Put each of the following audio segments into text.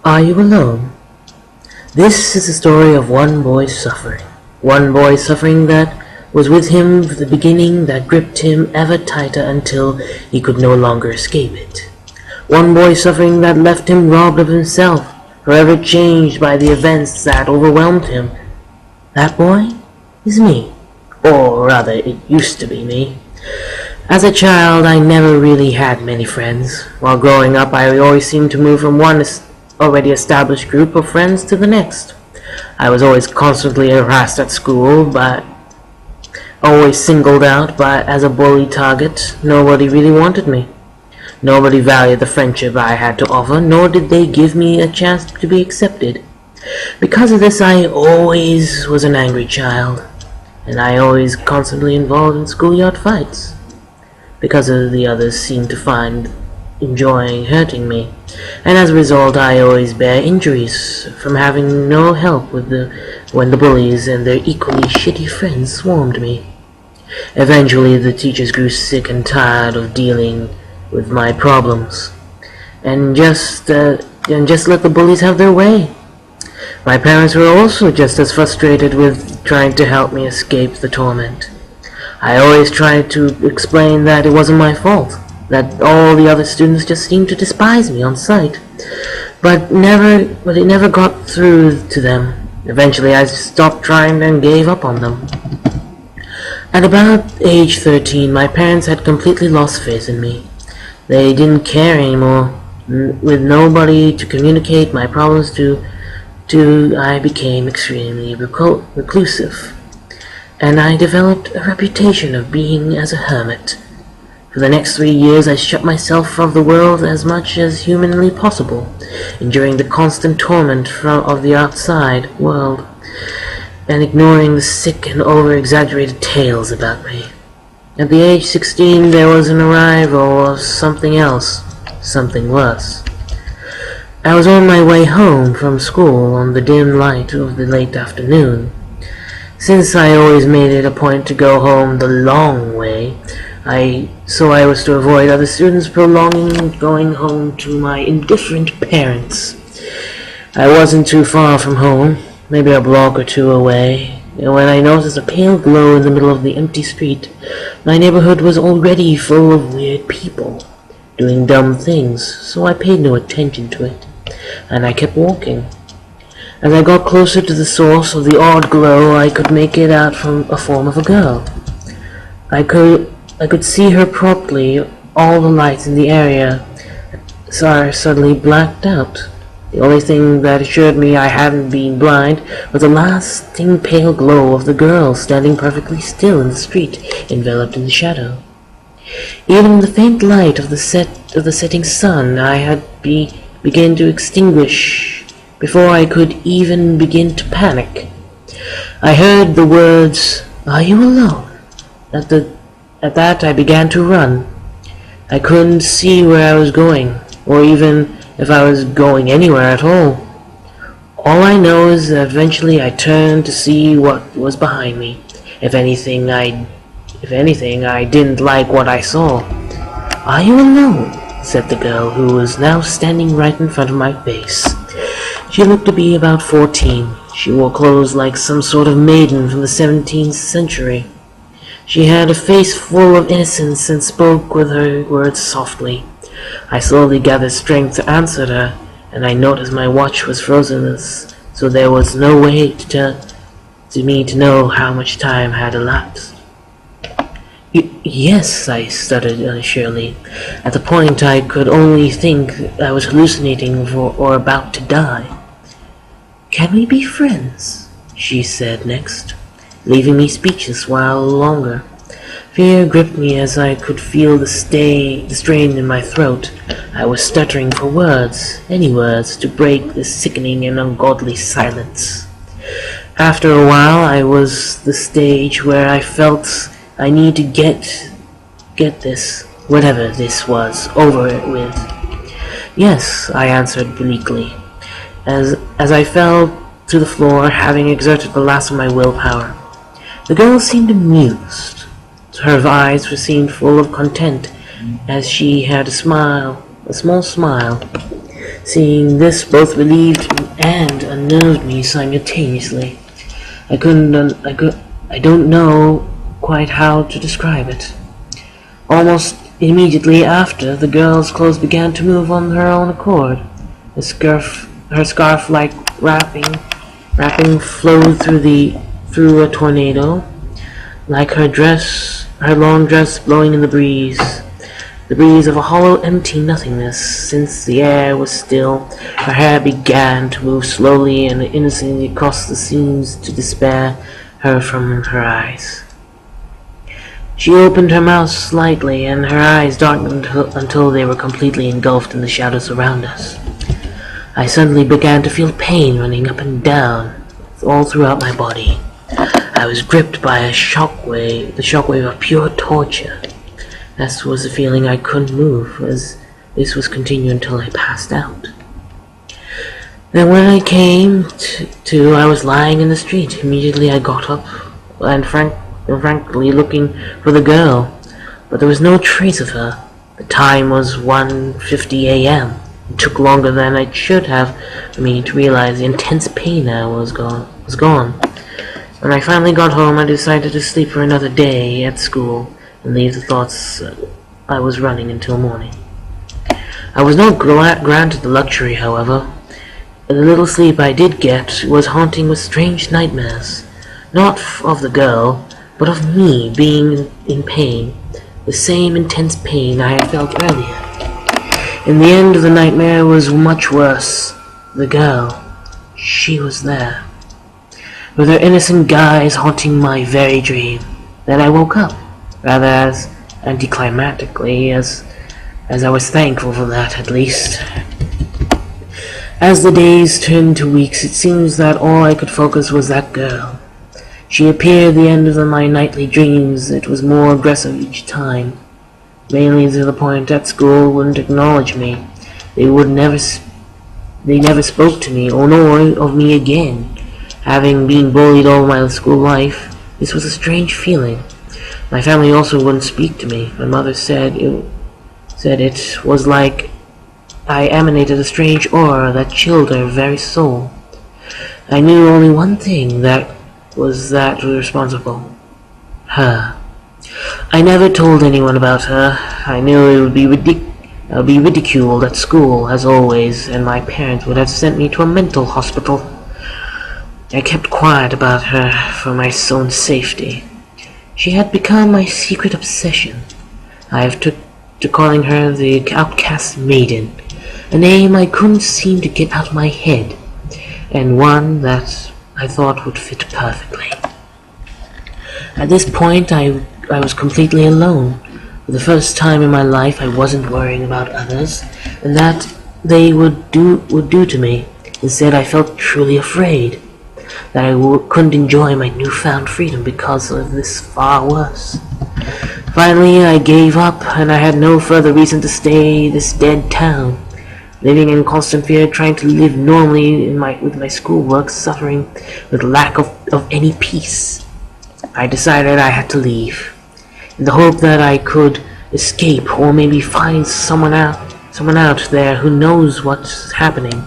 Are you alone? This is the story of one boy's suffering. One boy's suffering that was with him from the beginning, that gripped him ever tighter until he could no longer escape it. One boy's suffering that left him robbed of himself, forever changed by the events that overwhelmed him. That boy is me. Or rather, it used to be me. As a child, I never really had many friends. While growing up, I always seemed to move from one already established group of friends to the next. I was always constantly harassed at school, but always singled out as a bully target. Nobody really wanted me. Nobody valued the friendship I had to offer, nor did they give me a chance to be accepted. Because of this, I always was an angry child, and I always constantly involved in schoolyard fights. Because of the others seemed to find enjoying hurting me, and as a result I always bear injuries from having no help when the bullies and their equally shitty friends swarmed me. Eventually the teachers grew sick and tired of dealing with my problems, and just let the bullies have their way. My parents were also just as frustrated with trying to help me escape the torment. I always tried to explain that it wasn't my fault, that all the other students just seemed to despise me on sight, but it never got through to them. Eventually I stopped trying and gave up on them. At about age 13, my parents had completely lost faith in me. They didn't care anymore. With nobody to communicate my problems to, I became extremely reclusive, and I developed a reputation of being as a hermit. For the next 3 years I shut myself from the world as much as humanly possible, enduring the constant torment of the outside world, and ignoring the sick and over-exaggerated tales about me. At the age 16 there was an arrival of something else, something worse. I was on my way home from school on the dim light of the late afternoon. Since I always made it a point to go home the long way, so I was to avoid other students prolonging going home to my indifferent parents. I wasn't too far from home, maybe a block or two away, and when I noticed a pale glow in the middle of the empty street, my neighborhood was already full of weird people, doing dumb things, so I paid no attention to it, and I kept walking. As I got closer to the source of the odd glow, I could make it out from a form of a girl. I could see her properly. All the lights in the area suddenly blacked out. The only thing that assured me I hadn't been blind was the lasting pale glow of the girl standing perfectly still in the street, enveloped in the shadow. Even in the faint light of the setting sun, I had begun to extinguish before I could even begin to panic. I heard the words, "Are you alone?" At that I began to run. I couldn't see where I was going, or even if I was going anywhere at all. All I know is that eventually I turned to see what was behind me. If anything, I didn't like what I saw. "Are you alone?" said the girl, who was now standing right in front of my face. She looked to be about 14. She wore clothes like some sort of maiden from the 17th century. She had a face full of innocence and spoke with her words softly. I slowly gathered strength to answer her, and I noticed my watch was frozen, so there was no way to me to know how much time had elapsed. Yes, I stuttered unsurely. At the point I could only think I was hallucinating or about to die. "Can we be friends?" she said next, leaving me speechless while longer. Fear gripped me as I could feel the strain in my throat. I was stuttering for words, any words, to break this sickening and ungodly silence. After a while, I was the stage where I felt I need to get this, whatever this was, over it with. "Yes," I answered bleakly, as I fell to the floor, having exerted the last of my willpower. The girl seemed amused. Her eyes seemed full of content, as she had a small smile. Seeing this both relieved and unnerved me simultaneously. I don't know quite how to describe it. Almost immediately after, the girl's clothes began to move on her own accord. Her scarf-like wrapping flowed through a tornado, like her long dress blowing in the breeze of a hollow, empty nothingness. Since the air was still, her hair began to move slowly and innocently across the seams to despair her from her eyes. She opened her mouth slightly, and her eyes darkened until they were completely engulfed in the shadows around us. I suddenly began to feel pain running up and down, all throughout my body. I was gripped by the shockwave of pure torture. That was the feeling I couldn't move, as this was continuing until I passed out. Then when I came to, I was lying in the street. Immediately I got up and frankly looking for the girl, but there was no trace of her. The time was 1:50 a.m. It took longer than it should have for me to realize the intense pain was gone. When I finally got home, I decided to sleep for another day at school and leave the thoughts I was running until morning. I was not granted the luxury, however. The little sleep I did get was haunting with strange nightmares, not of the girl, but of me being in pain, the same intense pain I had felt earlier. In the end, the nightmare was much worse. The girl, she was there, with her innocent guise haunting my very dream. Then I woke up, rather as anticlimactically as I was thankful for that, at least. As the days turned to weeks, it seems that all I could focus was that girl. She appeared at the end of my nightly dreams. It was more aggressive each time, mainly to the point that school wouldn't acknowledge me. They never spoke to me or nor of me again. Having been bullied all my school life, this was a strange feeling. My family also wouldn't speak to me. My mother said it was like I emanated a strange aura that chilled her very soul. I knew only one thing that was responsible. Her. I never told anyone about her. I knew it would be ridiculed at school, as always, and my parents would have sent me to a mental hospital. I kept quiet about her for my own safety. She had become my secret obsession. I have took to calling her the outcast maiden, a name I couldn't seem to get out of my head, and one that I thought would fit perfectly. At this point, I was completely alone. For the first time in my life, I wasn't worrying about others and that they would do to me. Instead, I felt truly afraid that I couldn't enjoy my newfound freedom because of this far worse. Finally, I gave up, and I had no further reason to stay this dead town, living in constant fear, trying to live normally with my schoolwork, suffering with lack of any peace. I decided I had to leave, in the hope that I could escape or maybe find someone out there who knows what's happening.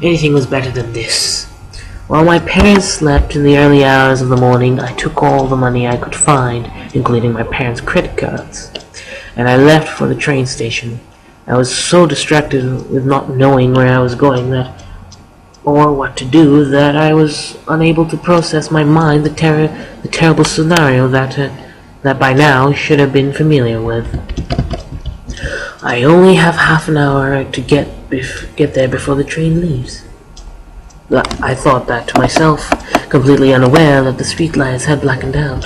Anything was better than this. While my parents slept in the early hours of the morning, I took all the money I could find, including my parents' credit cards, and I left for the train station. I was so distracted with not knowing where I was going or what to do that I was unable to process my mind the terrible scenario that by now should have been familiar with. I only have half an hour to get there before the train leaves. I thought that to myself, completely unaware that the streetlights had blackened out.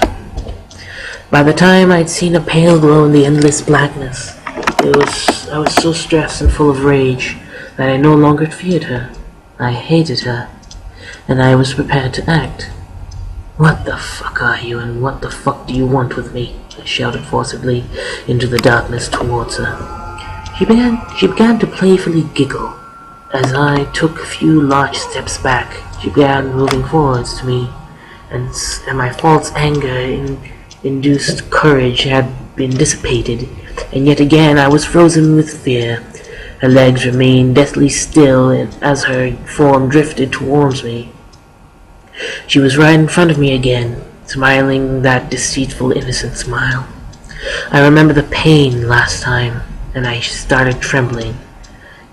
By the time I'd seen a pale glow in the endless blackness, I was so stressed and full of rage that I no longer feared her. I hated her, and I was prepared to act. "What the fuck are you, and what the fuck do you want with me?" I shouted forcibly into the darkness towards her. She began to playfully giggle. As I took a few large steps back, she began moving forwards to me, and my false anger-induced courage had been dissipated, and yet again I was frozen with fear. Her legs remained deathly still as her form drifted towards me. She was right in front of me again, smiling that deceitful, innocent smile. I remember the pain last time, and I started trembling.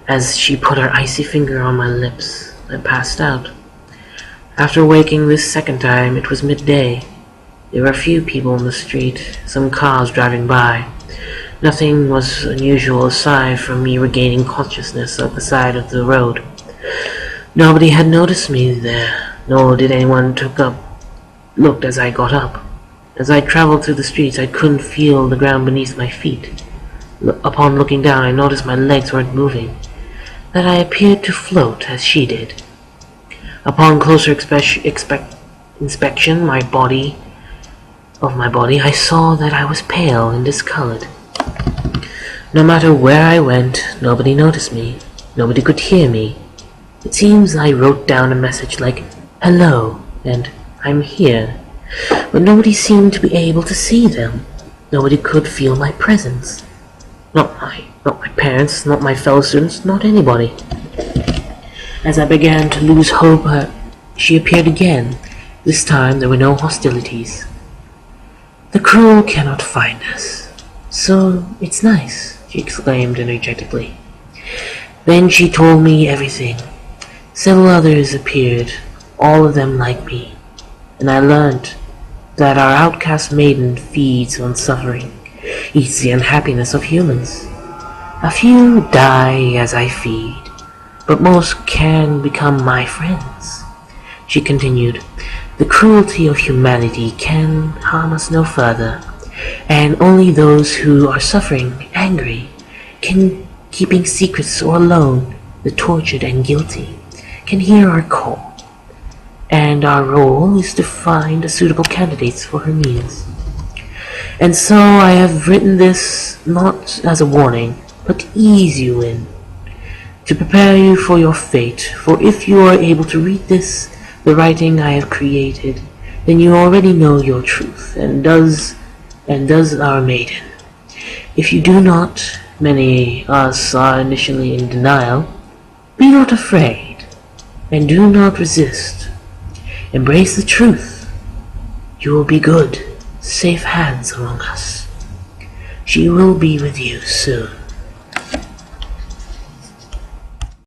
As she put her icy finger on my lips, I passed out. After waking this second time, it was midday. There were few people in the street, some cars driving by. Nothing was unusual aside from me regaining consciousness at the side of the road. Nobody had noticed me there, nor did anyone looked as I got up. As I traveled through the streets, I couldn't feel the ground beneath my feet. Upon looking down, I noticed my legs weren't moving, that I appeared to float as she did. Upon closer inspection of my body, I saw that I was pale and discolored. No matter where I went, nobody noticed me. Nobody could hear me. It seems I wrote down a message like, "Hello," and "I'm here," but nobody seemed to be able to see them. Nobody could feel my presence. Not my parents, not my fellow students, not anybody. As I began to lose hope, she appeared again. This time there were no hostilities. "The cruel cannot find us, so it's nice," she exclaimed energetically. Then she told me everything. Several others appeared, all of them like me, and I learned that our outcast maiden feeds on suffering, eats the unhappiness of humans. A few die as I feed, but most can become my friends. She continued, "The cruelty of humanity can harm us no further, and only those who are suffering, angry, keeping secrets or alone, the tortured and guilty, can hear our call, and our role is to find suitable candidates for her means. And so I have written this not as a warning, but to ease you in, to prepare you for your fate, for if you are able to read this, the writing I have created, then you already know your truth, and does our maiden. If you do not, many us are initially in denial, be not afraid, and do not resist. Embrace the truth. You will be good, safe hands among us. She will be with you soon."